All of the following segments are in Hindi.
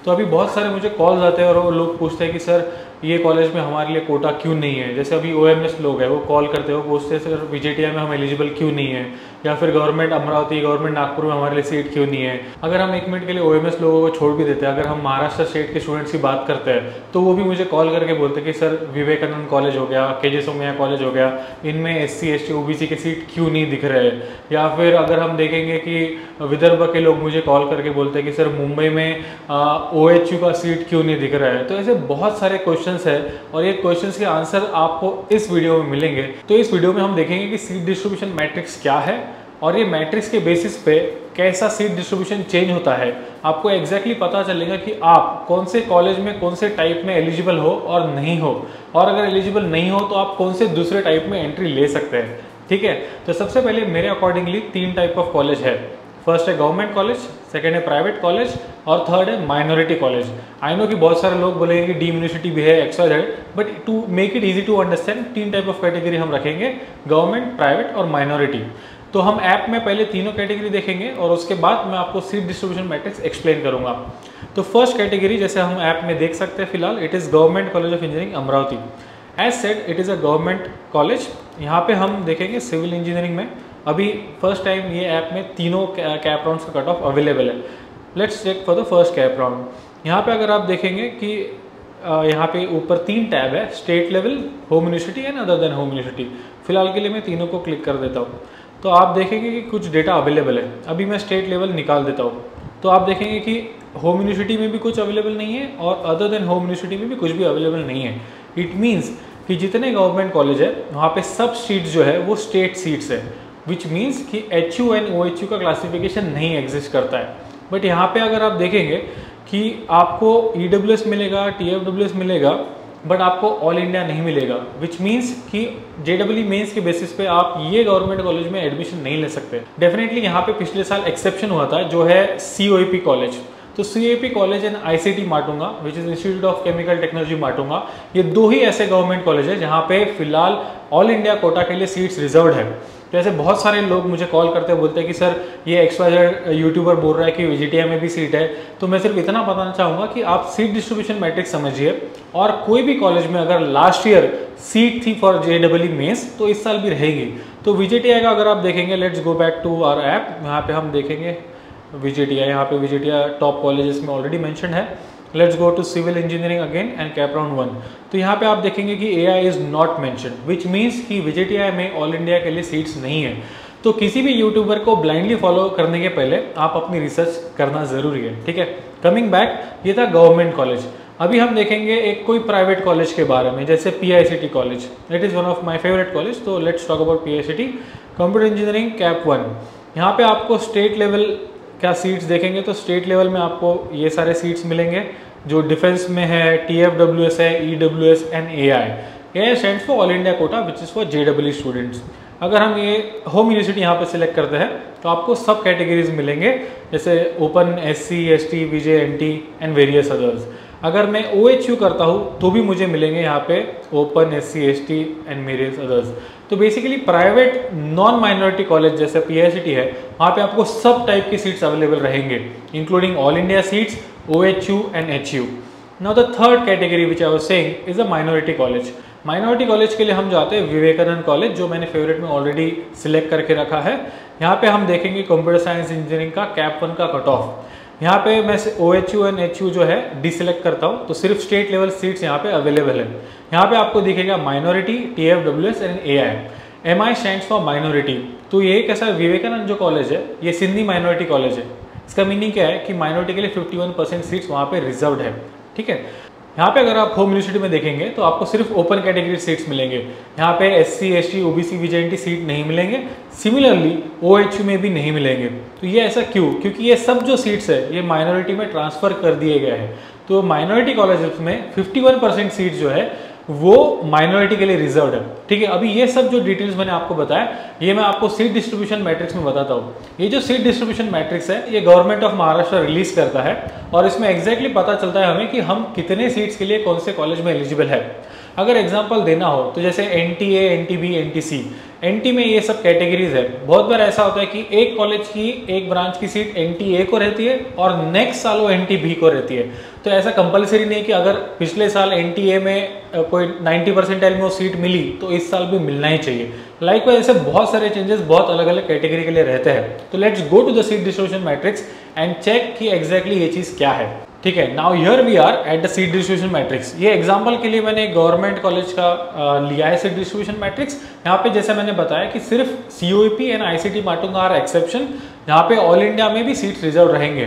तो अभी बहुत सारे मुझे कॉल्स आते हैं और वो लोग पूछते हैं कि सर ये कॉलेज में हमारे लिए कोटा क्यों नहीं है। जैसे अभी OMS लोग हैं वो कॉल करते हैं, वो पूछते हैं सर VJTI में हम एलिजिबल क्यों नहीं है, या फिर गवर्नमेंट अमरावती गवर्नमेंट नागपुर में हमारे लिए सीट क्यों नहीं है। अगर हम 1 मिनट के लिए OMS लोगों को छोड़ भी देते हैं, अगर हम महाराष्ट्र स्टेट के स्टूडेंट्स की बात करते हैं तो वो भी मुझे कॉल करके बोलते हैं कि सर विवेकानंद कॉलेज हो गया, KJ सोमैया कॉलेज हो गया, इनमें SC ST OBC के सीट क्यों नहीं दिख रहे हैं। या फिर अगर हम देखेंगे कि विदर्भ के लोग मुझे कॉल करके बोलते हैं कि सर मुंबई में OHU का सीट क्यों नहीं दिख रहा है। तो ऐसे बहुत सारे क्वेश्चंस है और ये क्वेश्चंस के आंसर आपको इस वीडियो में मिलेंगे। तो इस वीडियो में हम देखेंगे कि सीट डिस्ट्रीब्यूशन मैट्रिक्स क्या है और ये मैट्रिक्स के बेसिस पे कैसा सीट डिस्ट्रीब्यूशन चेंज होता है। आपको एग्जैक्टली पता चलेगा कि आप कौन से कॉलेज में कौन से टाइप में एलिजिबल हो और नहीं हो, और अगर एलिजिबल नहीं हो तो आप कौन से दूसरे टाइप में एंट्री ले सकते हैं। ठीक है, तो सबसे पहले मेरे अकॉर्डिंगली 3 टाइप ऑफ कॉलेज है। फर्स्ट है गवर्नमेंट कॉलेज, सेकेंड है प्राइवेट कॉलेज और थर्ड है माइनॉरिटी कॉलेज। आई नो कि बहुत सारे लोग बोलेंगे कि डी यूनिवर्सिटी भी है XYZ, but to make it easy to understand 3 type of category हम रखेंगे, गवर्नमेंट, प्राइवेट और माइनॉरिटी। तो हम ऐप में पहले तीनों कैटेगरी देखेंगे और उसके बाद मैं आपको सीट डिस्ट्रीब्यूशन मैट्रिक्स एक्सप्लेन करूंगा। तो फर्स्ट कैटेगरी जैसे हम ऐप में देख सकते हैं फिलहाल, it is government college of engineering Amravati. As said it is a government college. यहाँ पे हम देखेंगे सिविल इंजीनियरिंग में अभी फर्स्ट टाइम ये ऐप में तीनों कैप राउंड्स का कट ऑफ अवेलेबल है। Let's check for the first cap round. यहाँ पे अगर आप देखेंगे कि यहाँ पे ऊपर 3 टैब है, state level, home university and other than home university. फिलहाल के लिए मैं तीनों को क्लिक कर देता हूँ तो आप देखेंगे कि कुछ डेटा अवेलेबल है। अभी मैं स्टेट लेवल निकाल देता हूँ तो आप देखेंगे कि होम यूनिवर्सिटी में भी कुछ अवेलेबल नहीं है और अदर देन होम यूनिवर्सिटी में भी कुछ भी अवेलेबल नहीं है। इट मीन्स कि जितने गवर्नमेंट कॉलेज है वहाँ पे सब सीट्स जो है वो स्टेट सीट्स है, विच मीन्स कि HU एंड OHU का क्लासिफिकेशन नहीं एग्जिस्ट करता है। बट यहाँ पे अगर आप देखेंगे कि आपको EWS मिलेगा, TFWS मिलेगा, बट आपको ऑल इंडिया नहीं मिलेगा, विच मीन्स कि JEE मेंस के बेसिस पे आप ये गवर्नमेंट कॉलेज में एडमिशन नहीं ले सकते। डेफिनेटली यहाँ पे पिछले साल एक्सेप्शन हुआ था जो है COEP कॉलेज। तो COEP college and ICT Matunga which is institute of chemical technology Matunga, ये 2 ही ऐसे गवर्नमेंट कॉलेज है जहाँ पे फिलहाल ऑल इंडिया कोटा के लिए सीट्स रिजर्व्ड है। तो ऐसे बहुत सारे लोग मुझे कॉल करते हैं, बोलते हैं कि सर ये XYZ यूट्यूबर बोल रहा है कि VJTI में भी सीट है। तो मैं सिर्फ इतना बताना चाहूँगा कि आप सीट डिस्ट्रीब्यूशन मैट्रिक्स समझिए, और कोई भी कॉलेज में अगर लास्ट ईयर सीट थी फॉर JEE मेंस तो इस साल भी रहेगी। तो VJTI का अगर आप देखेंगे, let's go back to our app, यहाँ पे हम देखेंगे VJTI, यहाँ पे VJTI टॉप कॉलेजेस में ऑलरेडी मेंशन है। Let's go to civil engineering again and cap round 1। तो यहाँ पे आप देखेंगे कि AI is not mention, which means कि VJTI में ऑल इंडिया के लिए सीट्स नहीं है। तो किसी भी यूट्यूबर को ब्लाइंडली फॉलो करने के पहले आप अपनी रिसर्च करना जरूरी है। ठीक है, कमिंग बैक, ये था गवर्नमेंट कॉलेज। अभी हम देखेंगे एक कोई प्राइवेट कॉलेज के बारे में, जैसे PICT college. It is one of my favourite college. तो let's talk about PICT computer engineering cap 1। यहाँ पे आपको स्टेट लेवल क्या सीट्स देखेंगे तो स्टेट लेवल में आपको ये सारे सीट्स मिलेंगे। जो डिफेंस में है TFWS है, EWS and AI stands for all India Kota which is for JEE students. अगर हम ये होम यूनिवर्सिटी यहाँ पे सिलेक्ट करते हैं तो आपको सब कैटेगरीज मिलेंगे, जैसे open, SC ST VJ NT and various others. अगर मैं OHU करता हूँ तो भी मुझे मिलेंगे यहाँ पे open, SC ST and various others. तो basically private non minority college जैसे PICT है, वहाँ पे आपको सब टाइप की सीट्स अवेलेबल रहेंगे, including all India seats, OHU and HU। Now the third category which I was saying is a minority college. Minority college के लिए हम जाते हैं विवेकानंद कॉलेज, जो मैंने फेवरेट में ऑलरेडी सिलेक्ट करके रखा है। यहाँ पे हम देखेंगे कंप्यूटर साइंस इंजीनियरिंग का कैप 1 का कट ऑफ। यहाँ पे मैं OHU एंड HU जो है डिसेलेक्ट करता हूँ तो सिर्फ स्टेट लेवल सीट्स यहाँ पे अवेलेबल है। यहाँ पे आपको दिखेगा minority, TFWS and AI। MI stands for minority. तो ये कैसा विवेकानंद जो कॉलेज है ये सिंधी माइनॉरिटी कॉलेज है। इसका मीनिंग क्या है कि माइनॉरिटी के लिए 51% सीट्स वहाँ पे रिजर्व्ड है। ठीक है, यहाँ पे अगर आप होम यूनिवर्सिटी में देखेंगे तो आपको सिर्फ ओपन कैटेगरी सीट्स मिलेंगे। यहाँ पे SC ST OBC VJ NT seat नहीं मिलेंगे। सिमिलरली OHU में भी नहीं मिलेंगे। तो ये ऐसा क्यों? क्योंकि ये सब जो सीट्स है ये माइनॉरिटी में ट्रांसफर कर दिए गए हैं। तो माइनॉरिटी कॉलेजेस में 51% सीट जो है वो माइनॉरिटी के लिए रिजर्व्ड है। ठीक है, अभी ये सब जो डिटेल्स मैंने आपको बताया ये मैं आपको सीट डिस्ट्रीब्यूशन मैट्रिक्स में बताता हूँ। ये जो सीट डिस्ट्रीब्यूशन मैट्रिक्स है ये गवर्नमेंट ऑफ महाराष्ट्र रिलीज करता है और इसमें एग्जैक्टली पता चलता है हमें कि हम कितने सीट्स के लिए कौन से कॉलेज में एलिजिबल है। अगर एग्जांपल देना हो तो जैसे NTA, NTB, NTC एनटी में ये सब कैटेगरीज है। बहुत बार ऐसा होता है कि एक कॉलेज की एक ब्रांच की सीट एनटी ए को रहती है और नेक्स्ट साल वो एनटी बी को रहती है। तो ऐसा कंपलसरी नहीं है कि अगर पिछले साल एनटी ए में कोई 90 परसेंटाइल में वो सीट मिली तो इस साल भी मिलना ही चाहिए। लाइकवाइज ऐसे बहुत सारे चेंजेस बहुत अलग अलग कैटेगरी के लिए रहते हैं। तो let's go to the seat distribution matrix and check कि एग्जैक्टली ये चीज़ क्या है। ठीक है, now here we are at the seat distribution matrix. ये एग्जांपल के लिए मैंने गवर्नमेंट कॉलेज का लिया है सीट डिस्ट्रीब्यूशन मैट्रिक्स। यहाँ पे जैसे मैंने बताया कि सिर्फ COEP and ICT Matunga are exception, यहाँ पे ऑल इंडिया में भी सीट्स रिजर्व रहेंगे।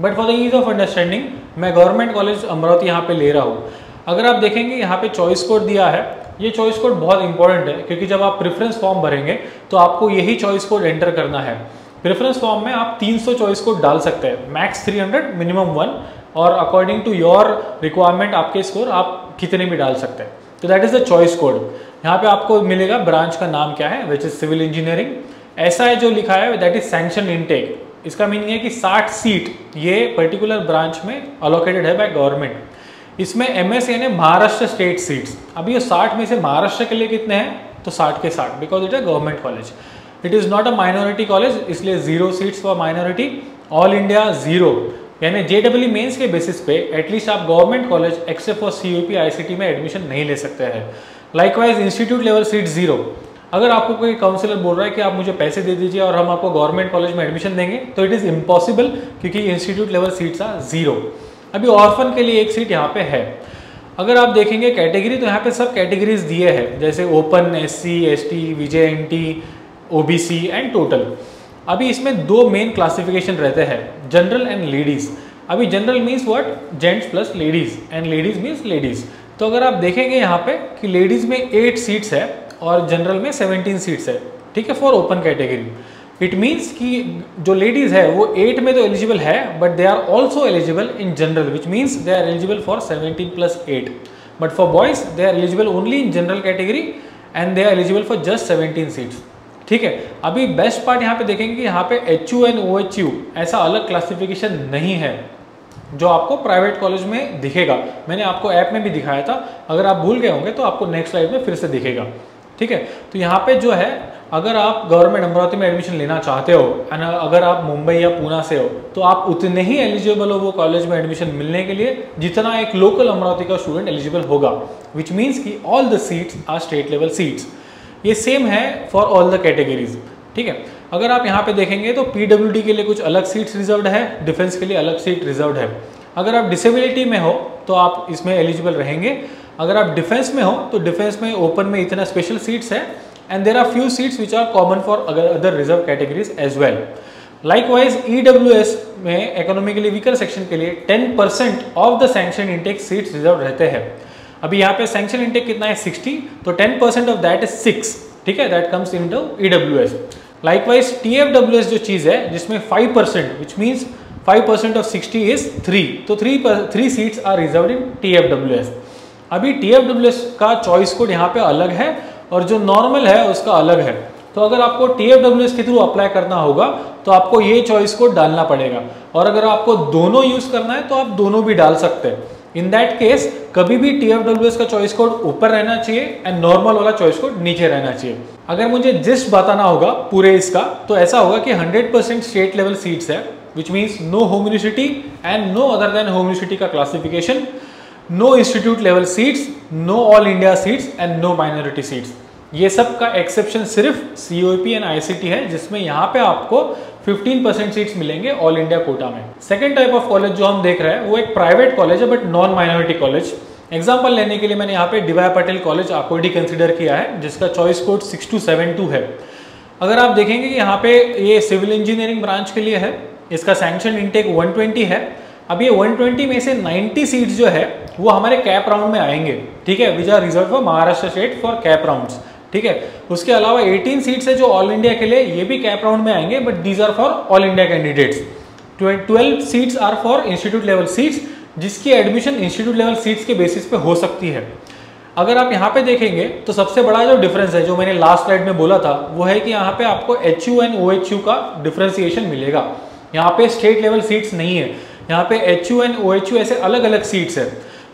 But for the ease of understanding मैं गवर्नमेंट कॉलेज अमरावती यहाँ पे ले रहा हूँ। अगर आप देखेंगे यहाँ पे चॉइस कोड दिया है, ये चॉइस कोड बहुत इंपॉर्टेंट है क्योंकि जब आप प्रेफरेंस फॉर्म भरेंगे तो आपको यही चॉइस कोड एंटर करना है। प्रेफरेंस फॉर्म में आप 300 चॉइस कोड डाल सकते हैं, मैक्स 300, मिनिमम 1, और अकॉर्डिंग टू योर रिक्वायरमेंट आपके स्कोर आप कितने भी डाल सकते हैं। तो that is the choice code. यहाँ पे आपको मिलेगा ब्रांच का नाम क्या है, विच इज सिविल इंजीनियरिंग। ऐसा है जो लिखा है दैट इज सैंक्शन इनटेक। इसका मीनिंग है कि 60 सीट ये पर्टिकुलर ब्रांच में अलोकेटेड है बाय गवर्नमेंट। इसमें एमएस यानी महाराष्ट्र स्टेट सीट्स। अभी ये 60 में से महाराष्ट्र के लिए कितने हैं, तो 60 के 60, बिकॉज इट है government college. It is not a minority college, इसलिए 0 seats for minority. All India 0, यानी जेडब्ल्यू मेंस के बेसिस पे एटलीस्ट आप government college except for CUP ICT में एडमिशन नहीं ले सकते हैं। Likewise institute level seat 0। अगर आपको कोई काउंसलर बोल रहा है कि आप मुझे पैसे दे दीजिए और हम आपको गवर्नमेंट कॉलेज में एडमिशन देंगे, तो इट इज़ इम्पॉसिबल क्योंकि इंस्टीट्यूट लेवल सीट्स आर 0। अभी ऑर्फन के लिए एक सीट यहाँ पे है। अगर आप देखेंगे कैटेगरी, तो यहाँ पे सब कैटेगरीज दिए हैं, जैसे open, SC, ST, VJNT, OBC and total. अभी इसमें 2 मेन क्लासिफिकेशन रहते हैं, जनरल एंड लेडीज। अभी general means what, gents plus ladies, and ladies means ladies. तो अगर आप देखेंगे यहाँ पे कि लेडीज में 8 सीट्स है और जनरल में 17 सीट्स है, ठीक है, for open category. It means कि जो लेडीज है वो 8 में तो एलिजिबल है, but they are also eligible in general, which means they are eligible for 17 + 8। But for boys they are eligible only in general category and they are eligible for just 17 seats. ठीक है, अभी बेस्ट पार्ट यहाँ पे देखेंगे कि यहाँ पे HU एंड OHU ऐसा अलग क्लासिफिकेशन नहीं है जो आपको प्राइवेट कॉलेज में दिखेगा। मैंने आपको ऐप में भी दिखाया था, अगर आप भूल गए होंगे तो आपको नेक्स्ट स्लाइड में फिर से दिखेगा। ठीक है, तो यहाँ पे जो है, अगर आप गवर्नमेंट अमरावती में एडमिशन लेना चाहते हो एंड अगर आप मुंबई या पूना से हो, तो आप उतने ही एलिजिबल हो वो कॉलेज में एडमिशन मिलने के लिए जितना एक लोकल अमरावती का स्टूडेंट एलिजिबल होगा, विच मीन्स कि all the seats are state level seats. ये सेम है फॉर ऑल द कैटेगरीज। ठीक है, अगर आप यहाँ पे देखेंगे तो पीडब्ल्यूडी के लिए कुछ अलग सीट्स रिजर्व्ड है, डिफेंस के लिए अलग सीट रिजर्व्ड है। अगर आप डिसेबिलिटी में हो तो आप इसमें एलिजिबल रहेंगे। अगर आप डिफेंस में हो तो डिफेंस में ओपन में इतना स्पेशल सीट्स है, and there are few seats which are common for other reserve categories as well. Likewise EWS में इकोनॉमिकली वीकर सेक्शन के लिए 10% of the sanction intake seats reserve रहते हैं। अभी यहाँ पे सैंक्शन इनटेक कितना है, 60, तो 10% ऑफ दैट इज 6। ठीक है, that comes into EWS. Likewise TFWS जो चीज़ है जिसमें 5%, विच मीन्स 5% ऑफ 60 इज 3, तो 3 seats are reserved in TFWS. अभी टीएफडब्ल्यूएस का चॉइस कोड यहाँ पे अलग है और जो नॉर्मल है उसका अलग है। तो अगर आपको टीएफडब्ल्यूएस के थ्रू अप्लाई करना होगा तो आपको ये चॉइस कोड डालना पड़ेगा, और अगर आपको दोनों यूज करना है तो आप दोनों भी डाल सकते हैं। इन दैट केस कभी भी टीएफडब्ल्यूएस का चॉइस कोड ऊपर रहना चाहिए एंड नॉर्मल वाला चॉइस कोड नीचे रहना चाहिए। अगर मुझे जिस्ट बताना होगा पूरे इसका, तो ऐसा होगा कि 100% स्टेट लेवल सीट्स है, which means no home university and no other than home university का classification, no institute level seats, no all India seats and no minority seats. ये सब का एक्सेप्शन सिर्फ सीओपी एंड आईसीटी है, जिसमें यहाँ पे आपको 15% सीट्स मिलेंगे ऑल इंडिया कोटा में। सेकेंड टाइप ऑफ कॉलेज जो हम देख रहे हैं वो एक प्राइवेट कॉलेज है but non minority college. Example लेने के लिए मैंने यहाँ पे D.Y.. Patil college Akurdi consider किया है, जिसका चॉइस कोड 6272 है। अगर आप देखेंगे कि यहाँ पे ये सिविल इंजीनियरिंग ब्रांच के लिए है, इसका सैंक्शन इनटेक 120 है। अब ये 120 में से 90 सीट्स जो है वो हमारे कैप राउंड में आएंगे, ठीक है, which are reserve for Maharashtra state for cap rounds. ठीक है, उसके अलावा 18 सीट्स है जो ऑल इंडिया के लिए, ये भी कैप राउंड में आएंगे, but these are for all India candidates. 12 seats are for institute level seats, जिसकी एडमिशन इंस्टीट्यूट लेवल सीट्स के बेसिस पे हो सकती है। अगर आप यहाँ पे देखेंगे तो सबसे बड़ा जो डिफरेंस है, जो मैंने लास्ट स्लाइड में बोला था, वो है कि यहाँ पे आपको HU एंड OHU का डिफरेंशिएशन मिलेगा। यहाँ पे स्टेट लेवल सीट्स नहीं है, यहाँ पे HU एंड OHU ऐसे अलग अलग सीट्स है।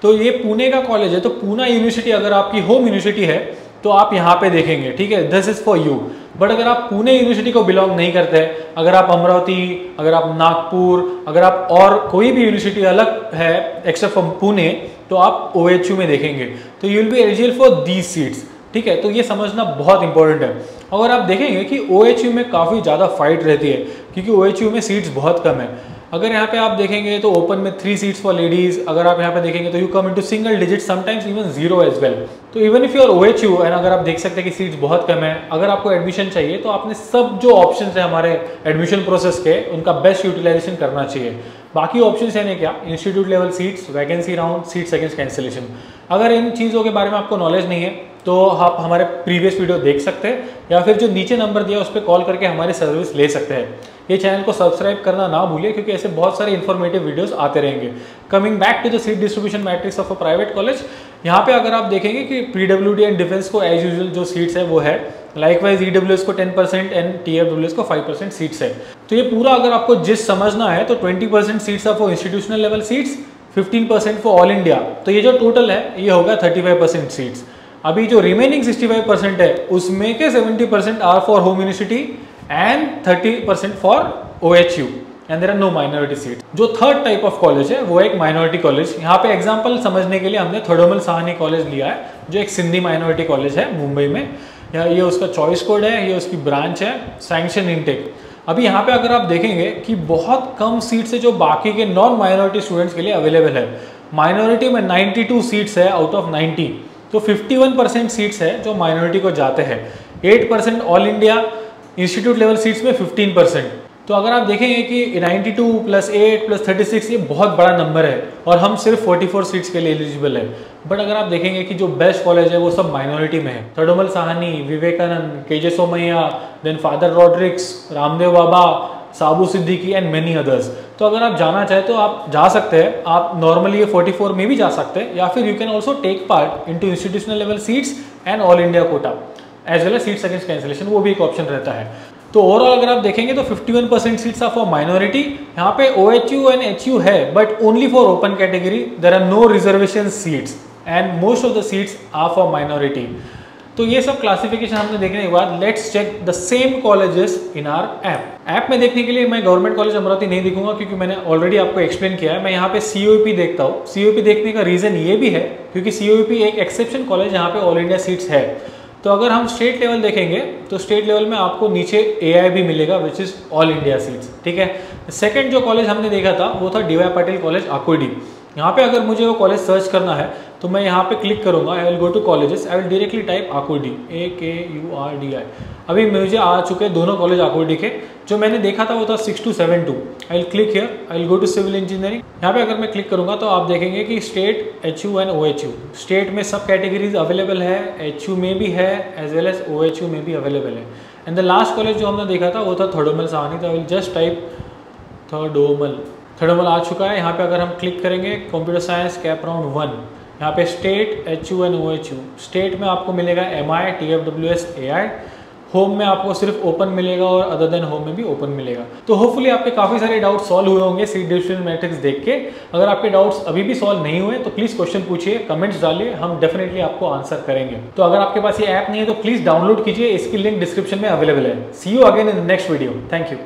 तो ये पुणे का कॉलेज है, तो पूना यूनिवर्सिटी अगर आपकी होम यूनिवर्सिटी है तो आप यहाँ पे देखेंगे, ठीक है, this is for you. But अगर आप पुणे यूनिवर्सिटी को बिलोंग नहीं करते, अगर आप अमरावती, अगर आप नागपुर, अगर आप और कोई भी यूनिवर्सिटी अलग है एक्सेप्ट फ्रॉम पुणे, तो आप OHU में देखेंगे, तो you will be eligible for these seats, ठीक है। तो ये समझना बहुत इंपॉर्टेंट है। अगर आप देखेंगे कि OHU में काफ़ी ज़्यादा फाइट रहती है, क्योंकि OHU में सीट्स बहुत कम है। अगर यहाँ पे आप देखेंगे तो ओपन में 3 सीट्स फॉर लेडीज, अगर आप यहाँ पे देखेंगे तो you come into single digit, sometimes even 0 as well. तो even if you are OHU and अगर आप देख सकते हैं कि सीट्स बहुत कम है, अगर आपको एडमिशन चाहिए तो आपने सब जो ऑप्शन है हमारे एडमिशन प्रोसेस के, उनका बेस्ट यूटिलाइजेशन करना चाहिए। बाकी ऑप्शन है नहीं क्या, institute level seats, vacancy round, seats against cancellation. अगर इन चीज़ों के बारे में आपको नॉलेज नहीं है तो आप हमारे प्रीवियस वीडियो देख सकते हैं, या फिर जो नीचे नंबर दिया उस पर कॉल करके हमारी सर्विस ले सकते हैं। ये चैनल को सब्सक्राइब करना ना भूलिए, क्योंकि ऐसे बहुत सारे इन्फॉर्मेटिव वीडियोस आते रहेंगे। Coming back to the seat distribution matrix of a private college, यहाँ पे अगर आप देखेंगे कि PWD एंड डिफेंस को एज यूजुअल जो सीट्स है वो है, लाइकवाइज EWS को 10% एंड TFWS को 5% सीट्स है। तो ये पूरा अगर आपको जिस समझना है तो 20% सीट्स है for institutional level seats, 15% for all India, तो ये जो टोटल है ये होगा 35% सीट्स। अभी जो रिमेनिंग 65% है उसमें के 70% are for home university and 30% for OHU and there are no minority seat. जो थर्ड टाइप ऑफ कॉलेज है वो एक माइनॉरिटी कॉलेज। यहाँ पे एग्जांपल समझने के लिए हमने थोडोमल साहनी कॉलेज लिया है, जो एक सिंधी माइनॉरिटी कॉलेज है मुंबई में। ये उसका चॉइस कोड है, ये उसकी ब्रांच है, सैंक्शन इनटेक। अभी यहाँ पे अगर आप देखेंगे कि बहुत कम सीट्स है जो बाकी के नॉन माइनॉरिटी स्टूडेंट्स के लिए अवेलेबल है। माइनॉरिटी में 92 सीट्स है आउट ऑफ 90, तो 51% सीट्स है जो माइनॉरिटी को जाते हैं। 8% all India, institute level seats में 15%। तो अगर आप देखेंगे कि 92 + 8 + 36 ये बहुत बड़ा नंबर है, और हम सिर्फ 44 सीट्स के लिए एलिजिबल है। बट अगर आप देखेंगे कि जो बेस्ट कॉलेज है वो सब माइनॉरिटी में है, Thadomal Sahani, Vivekanand, KJ Somaiya, then father Rodrigues, Ramdev Baba, Sabu Siddiqui and many others. तो अगर आप जाना चाहे तो आप जा सकते हैं। आप नॉर्मली ये 44 में भी जा सकते हैं, या फिर you can also take part into institutional level seats and all India quota as well as seats against cancellation, वो भी एक ऑप्शन रहता है। तो ओवरऑल अगर आप देखेंगे तो 51% सीट्स आर फॉर माइनॉरिटी। यहाँ पे OHU एंड HU है, but only for open category, there are no reservation seats and most of the seats are for minority. तो ये सब क्लासिफिकेशन हमने देखने के बाद let's check the same colleges in our app में देखने के लिए मैं गवर्नमेंट कॉलेज अमरावती नहीं दिखूंगा, क्योंकि मैंने ऑलरेडी आपको एक्सप्लेन किया है। मैं यहाँ पे COEP देखता हूँ। COEP देखने का रीजन ये भी है क्योंकि COEP एक एक्सेप्शन कॉलेज यहाँ पे ऑल इंडिया सीट्स है। तो अगर हम स्टेट लेवल देखेंगे तो स्टेट लेवल में आपको नीचे AI भी मिलेगा, which is all India seats, ठीक है। सेकंड जो कॉलेज हमने देखा था वो था DY पाटिल कॉलेज आकुर्डी। यहाँ पे अगर मुझे वो कॉलेज सर्च करना है तो मैं यहाँ पे क्लिक करूँगा, I will go to colleges, I will directly type Akurdi, AKURDI। अभी मुझे आ चुके दोनों कॉलेज आकुर्डी के। जो मैंने देखा था वो था 6272। I will click here, I will go to civil engineering. यहाँ पे अगर मैं क्लिक करूँगा तो आप देखेंगे कि state, HU and OHU, state में सब कैटेगरीज अवेलेबल है, HU में भी है एज वेल एज OHU में भी अवेलेबल है। एंड द लास्ट कॉलेज जो हमने देखा था वो था थोडोमल साहनी। तो आई विल जस्ट टाइप थोडोमल आ चुका है। यहाँ पे अगर हम क्लिक करेंगे कंप्यूटर साइंस कैप राउंड 1, यहाँ पे state, HU and OHU। State में आपको मिलेगा MI, TFWS, AI। होम में आपको सिर्फ ओपन मिलेगा और अदर देन होम में भी ओपन मिलेगा। तो होपफुली आपके काफ़ी सारे डाउट सॉल्व हुए होंगे सीट डिस्ट्रीब्यूशन मैट्रिक्स देख के। अगर आपके डाउट्स अभी भी सॉल्व नहीं हुए तो प्लीज़ क्वेश्चन पूछिए, कमेंट्स डालिए, हम डेफिनेटली आपको आंसर करेंगे। तो अगर आपके पास ये ऐप नहीं है तो प्लीज़ डाउनलोड कीजिए, इसकी लिंक डिस्क्रिप्शन में अवेलेबल है। See you again in the next video. Thank you.